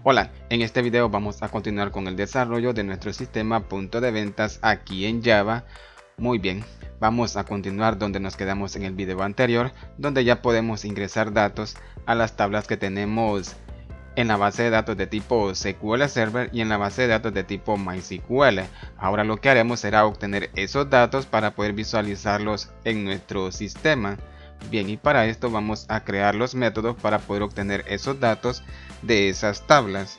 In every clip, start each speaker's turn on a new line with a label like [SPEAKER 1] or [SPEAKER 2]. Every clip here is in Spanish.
[SPEAKER 1] Hola, en este video vamos a continuar con el desarrollo de nuestro sistema punto de ventas aquí en Java. Muy bien, vamos a continuar donde nos quedamos en el video anterior, donde ya podemos ingresar datos a las tablas que tenemos en la base de datos de tipo SQL Server y en la base de datos de tipo MySQL. Ahora lo que haremos será obtener esos datos para poder visualizarlos en nuestro sistema. Bien, y para esto vamos a crear los métodos para poder obtener esos datos de esas tablas.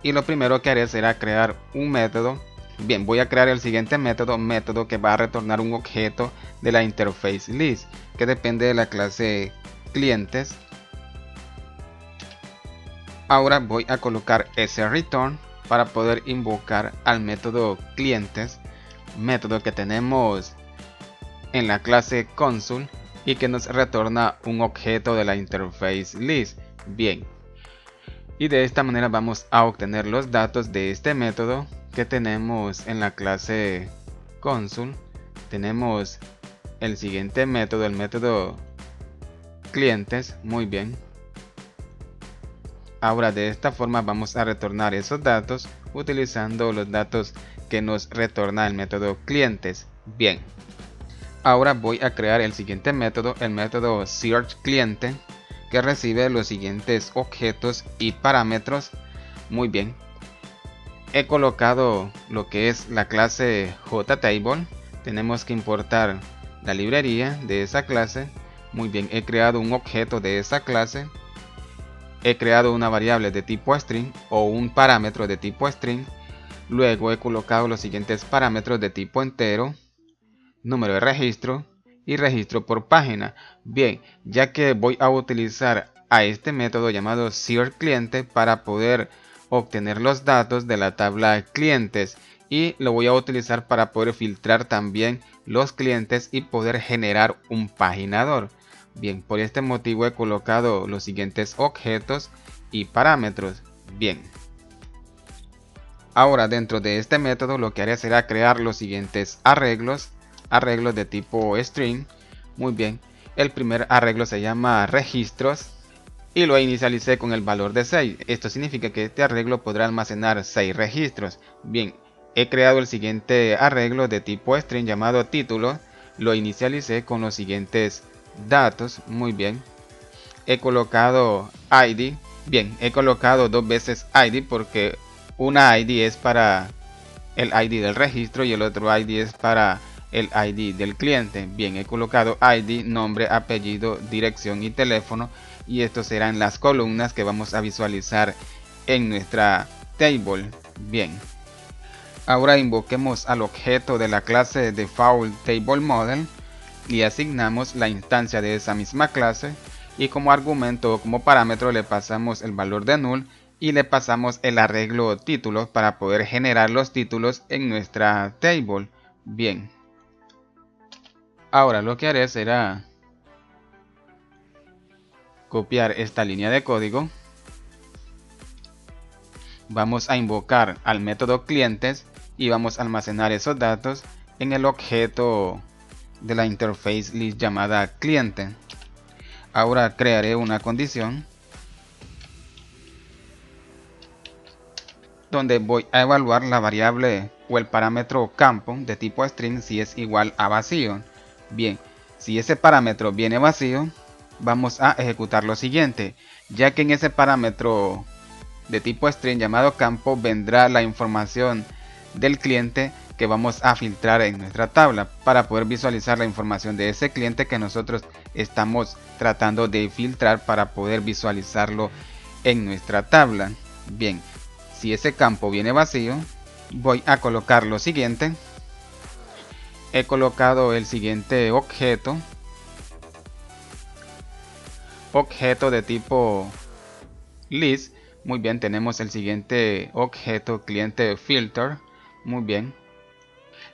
[SPEAKER 1] Y lo primero que haré será crear un método. Bien, voy a crear el siguiente método que va a retornar un objeto de la interface list, que depende de la clase clientes. Ahora voy a colocar ese return para poder invocar al método clientes, método que tenemos en la clase console y que nos retorna un objeto de la interface list. Bien, y de esta manera vamos a obtener los datos de este método que tenemos en la clase console. Tenemos el siguiente método, el método clientes. Muy bien. Ahora de esta forma vamos a retornar esos datos utilizando los datos que nos retorna el método clientes. Bien. Ahora voy a crear el siguiente método, el método searchCliente, que recibe los siguientes objetos y parámetros. Muy bien. He colocado lo que es la clase JTable. Tenemos que importar la librería de esa clase. Muy bien, he creado un objeto de esa clase. He creado una variable de tipo string o un parámetro de tipo string. Luego he colocado los siguientes parámetros de tipo entero, número de registro y registro por página. Bien, ya que voy a utilizar a este método llamado searchCliente para poder obtener los datos de la tabla clientes, y lo voy a utilizar para poder filtrar también los clientes y poder generar un paginador. Bien, por este motivo he colocado los siguientes objetos y parámetros. Bien. Ahora dentro de este método lo que haré será crear los siguientes arreglos de tipo string. Muy bien, el primer arreglo se llama registros y lo inicialicé con el valor de 6. Esto significa que este arreglo podrá almacenar 6 registros. Bien, he creado el siguiente arreglo de tipo string llamado título. Lo inicialicé con los siguientes datos. Muy bien, he colocado id. Bien, he colocado dos veces id porque una id es para el id del registro y el otro id es para el id del cliente. Bien, he colocado id, nombre, apellido, dirección y teléfono, y estos serán las columnas que vamos a visualizar en nuestra table. Bien, ahora invoquemos al objeto de la clase default table model y asignamos la instancia de esa misma clase, y como argumento o como parámetro le pasamos el valor de null y le pasamos el arreglo títulos para poder generar los títulos en nuestra table. Bien, ahora lo que haré será copiar esta línea de código. Vamos a invocar al método clientes y vamos a almacenar esos datos en el objeto de la interface list llamada cliente. Ahora crearé una condición donde voy a evaluar la variable o el parámetro campo de tipo string si es igual a vacío. Bien, si ese parámetro viene vacío, vamos a ejecutar lo siguiente, ya que en ese parámetro de tipo string llamado campo vendrá la información del cliente que vamos a filtrar en nuestra tabla para poder visualizar la información de ese cliente que nosotros estamos tratando de filtrar para poder visualizarlo en nuestra tabla. Bien, si ese campo viene vacío, voy a colocar lo siguiente. He colocado el siguiente objeto de tipo list. Muy bien, tenemos el siguiente objeto cliente filter. Muy bien,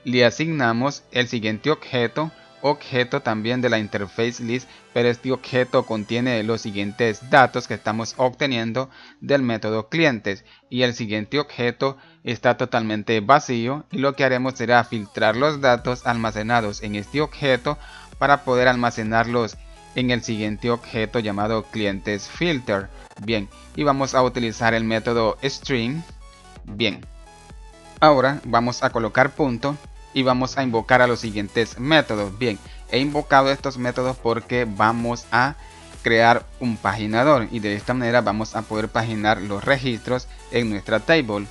[SPEAKER 1] le asignamos el siguiente objeto también de la interface list, pero este objeto contiene los siguientes datos que estamos obteniendo del método clientes, y el siguiente objeto está totalmente vacío, y lo que haremos será filtrar los datos almacenados en este objeto para poder almacenarlos en el siguiente objeto llamado clientes filter. Bien, y vamos a utilizar el método string. Bien, ahora vamos a colocar punto y vamos a invocar a los siguientes métodos. Bien, he invocado estos métodos porque vamos a crear un paginador y de esta manera vamos a poder paginar los registros en nuestra table.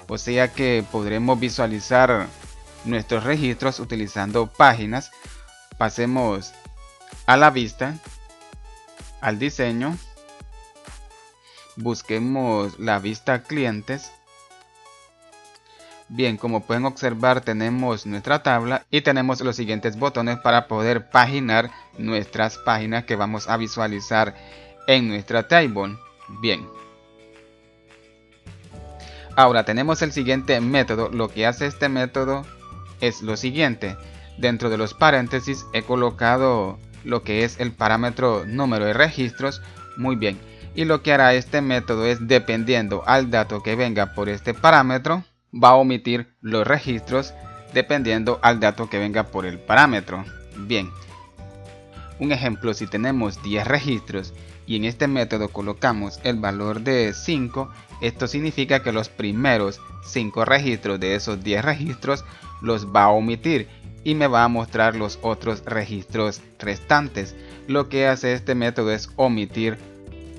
[SPEAKER 1] O sea que podremos visualizar nuestros registros utilizando páginas. Pasemos a la vista, al diseño, busquemos la vista clientes. Bien, como pueden observar tenemos nuestra tabla y tenemos los siguientes botones para poder paginar nuestras páginas que vamos a visualizar en nuestra table. Bien, ahora tenemos el siguiente método. Lo que hace este método es lo siguiente: dentro de los paréntesis he colocado lo que es el parámetro número de registros. Muy bien, y lo que hará este método es, dependiendo al dato que venga por este parámetro, va a omitir los registros dependiendo al dato que venga por el parámetro. Bien, un ejemplo: si tenemos 10 registros y en este método colocamos el valor de 5, esto significa que los primeros 5 registros de esos 10 registros los va a omitir y me va a mostrar los otros registros restantes. Lo que hace este método es omitir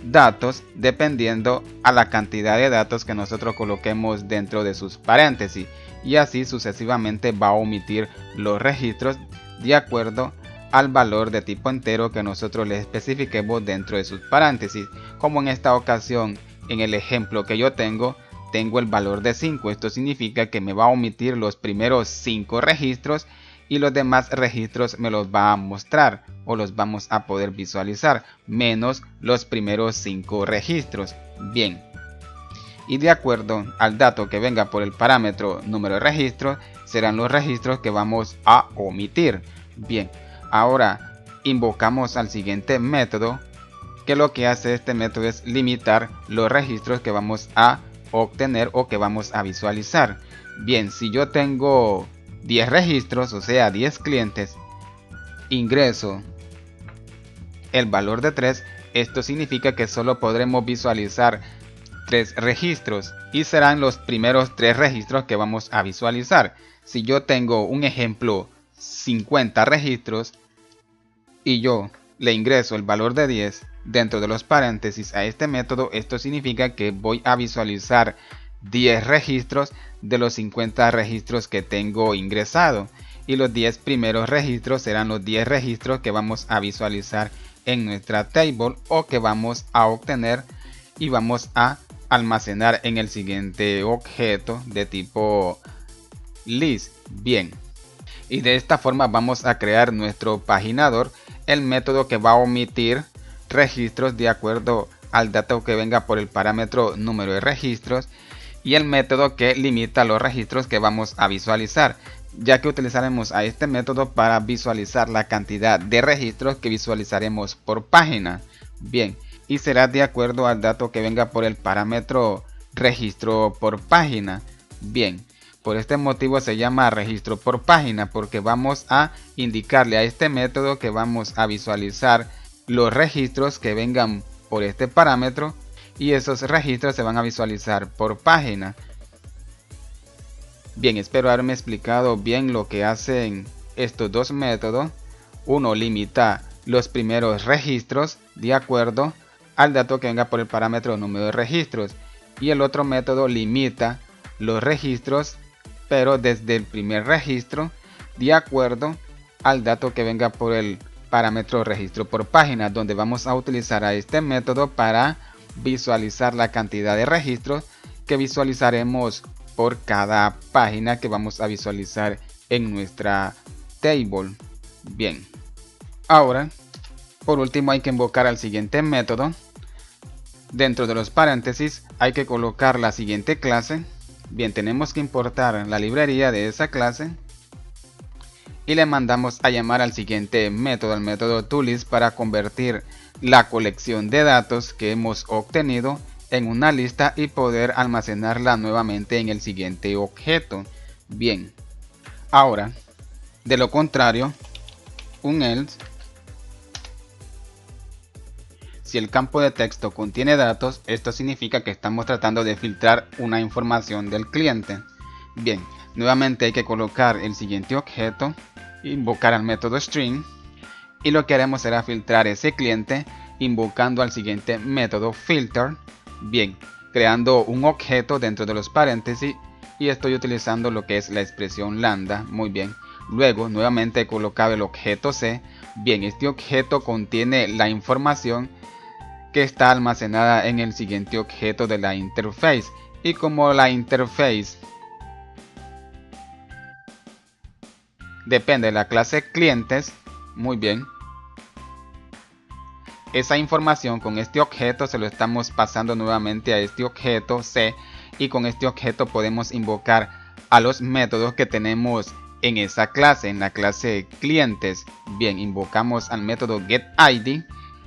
[SPEAKER 1] datos dependiendo a la cantidad de datos que nosotros coloquemos dentro de sus paréntesis, y así sucesivamente va a omitir los registros de acuerdo al valor de tipo entero que nosotros le especifiquemos dentro de sus paréntesis. Como en esta ocasión, en el ejemplo que yo tengo el valor de 5. Esto significa que me va a omitir los primeros 5 registros y los demás registros me los va a mostrar o los vamos a poder visualizar, menos los primeros 5 registros. Bien, y de acuerdo al dato que venga por el parámetro número de registro, serán los registros que vamos a omitir. Bien, ahora invocamos al siguiente método, que lo que hace este método es limitar los registros que vamos a obtener o que vamos a visualizar. Bien, si yo tengo 10 registros, o sea 10 clientes, ingreso el valor de 3, esto significa que solo podremos visualizar 3 registros y serán los primeros 3 registros que vamos a visualizar. Si yo tengo un ejemplo 50 registros y yo le ingreso el valor de 10 dentro de los paréntesis a este método, esto significa que voy a visualizar 10 registros de los 50 registros que tengo ingresado, y los 10 primeros registros serán los 10 registros que vamos a visualizar en nuestra table o que vamos a obtener y vamos a almacenar en el siguiente objeto de tipo list. Bien, y de esta forma vamos a crear nuestro paginador, el método que va a omitir registros de acuerdo al dato que venga por el parámetro número de registros, y el método que limita los registros que vamos a visualizar, ya que utilizaremos a este método para visualizar la cantidad de registros que visualizaremos por página. Bien, y será de acuerdo al dato que venga por el parámetro registro por página. Bien, por este motivo se llama registro por página, porque vamos a indicarle a este método que vamos a visualizar los registros que vengan por este parámetro, y esos registros se van a visualizar por página. Bien, espero haberme explicado bien lo que hacen estos dos métodos. Uno limita los primeros registros de acuerdo al dato que venga por el parámetro número de registros, y el otro método limita los registros pero desde el primer registro de acuerdo al dato que venga por el parámetro registro por página, donde vamos a utilizar a este método para visualizar la cantidad de registros que visualizaremos por cada página que vamos a visualizar en nuestra table. Bien, ahora por último hay que invocar al siguiente método. Dentro de los paréntesis hay que colocar la siguiente clase. Bien, tenemos que importar la librería de esa clase y le mandamos a llamar al siguiente método, al método toList, para convertir la colección de datos que hemos obtenido en una lista y poder almacenarla nuevamente en el siguiente objeto. Bien, ahora de lo contrario, un else Si el campo de texto contiene datos, esto significa que estamos tratando de filtrar una información del cliente. Bien, nuevamente hay que colocar el siguiente objeto, invocar al método string, y lo que haremos será filtrar ese cliente invocando al siguiente método filter. Bien, creando un objeto dentro de los paréntesis, y estoy utilizando lo que es la expresión lambda. Muy bien, luego nuevamente he colocado el objeto C. Bien, este objeto contiene la información que está almacenada en el siguiente objeto de la interface, y como la interface depende de la clase clientes, muy bien, esa información con este objeto se lo estamos pasando nuevamente a este objeto C, y con este objeto podemos invocar a los métodos que tenemos en esa clase, en la clase clientes. Bien, invocamos al método getID,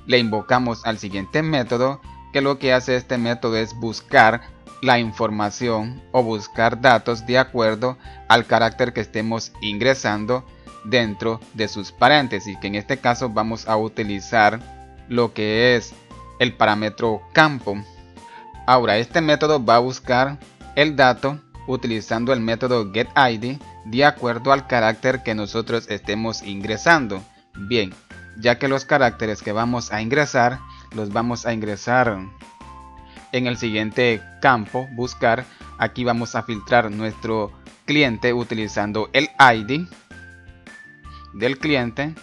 [SPEAKER 1] le invocamos al siguiente método, que lo que hace este método es buscar la información o buscar datos de acuerdo al carácter que estemos ingresando dentro de sus paréntesis, que en este caso vamos a utilizar lo que es el parámetro campo. Ahora este método va a buscar el dato utilizando el método getID de acuerdo al carácter que nosotros estemos ingresando. Bien, ya que los caracteres que vamos a ingresar los vamos a ingresar en el siguiente campo buscar. Aquí vamos a filtrar nuestro cliente utilizando el ID del cliente,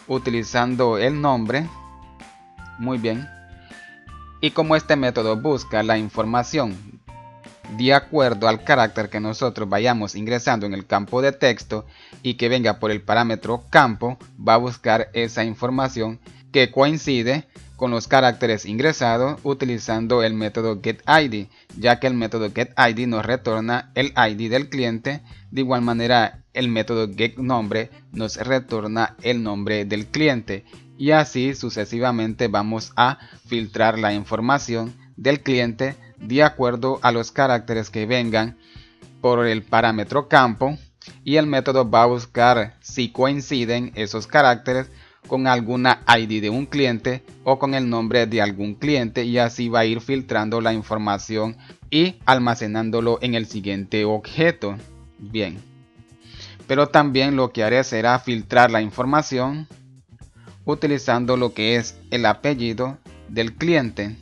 [SPEAKER 1] utilizando el nombre. Muy bien, y como este método busca la información de acuerdo al carácter que nosotros vayamos ingresando en el campo de texto y que venga por el parámetro campo, va a buscar esa información que coincide con los caracteres ingresados utilizando el método getID, ya que el método getID nos retorna el ID del cliente. De igual manera el método getNombre nos retorna el nombre del cliente, y así sucesivamente vamos a filtrar la información del cliente de acuerdo a los caracteres que vengan por el parámetro campo, y el método va a buscar si coinciden esos caracteres con alguna ID de un cliente o con el nombre de algún cliente, y así va a ir filtrando la información y almacenándolo en el siguiente objeto. Bien, pero también lo que haré será filtrar la información utilizando lo que es el apellido del cliente.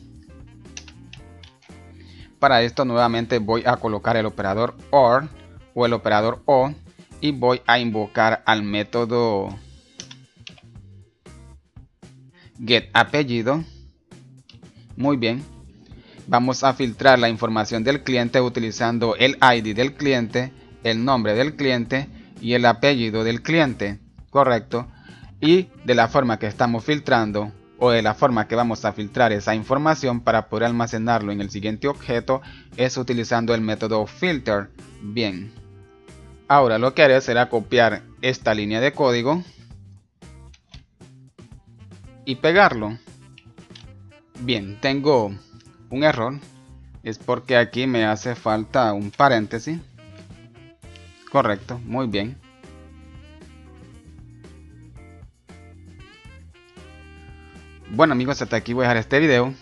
[SPEAKER 1] Para esto nuevamente voy a colocar el operador OR o el operador O, y voy a invocar al método getApellido. Muy bien, vamos a filtrar la información del cliente utilizando el ID del cliente, el nombre del cliente y el apellido del cliente. Correcto. Y de la forma que estamos filtrando, o de la forma que vamos a filtrar esa información para poder almacenarlo en el siguiente objeto, es utilizando el método filter. Bien, ahora lo que haré será copiar esta línea de código y pegarlo. Bien, tengo un error, es porque aquí me hace falta un paréntesis. Correcto, muy bien. Bueno amigos, hasta aquí voy a dejar este video.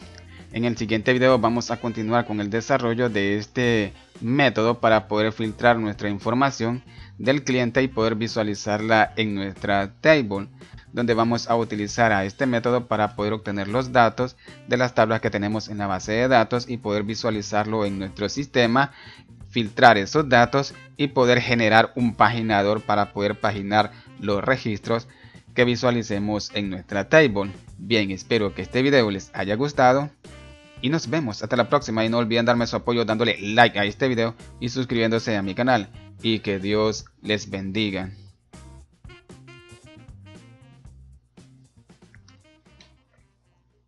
[SPEAKER 1] En el siguiente video vamos a continuar con el desarrollo de este método para poder filtrar nuestra información del cliente y poder visualizarla en nuestra table, donde vamos a utilizar a este método para poder obtener los datos de las tablas que tenemos en la base de datos y poder visualizarlo en nuestro sistema, filtrar esos datos y poder generar un paginador para poder paginar los registros que visualicemos en nuestra table. Bien, espero que este video les haya gustado y nos vemos hasta la próxima, y no olviden darme su apoyo dándole like a este video y suscribiéndose a mi canal, y que Dios les bendiga.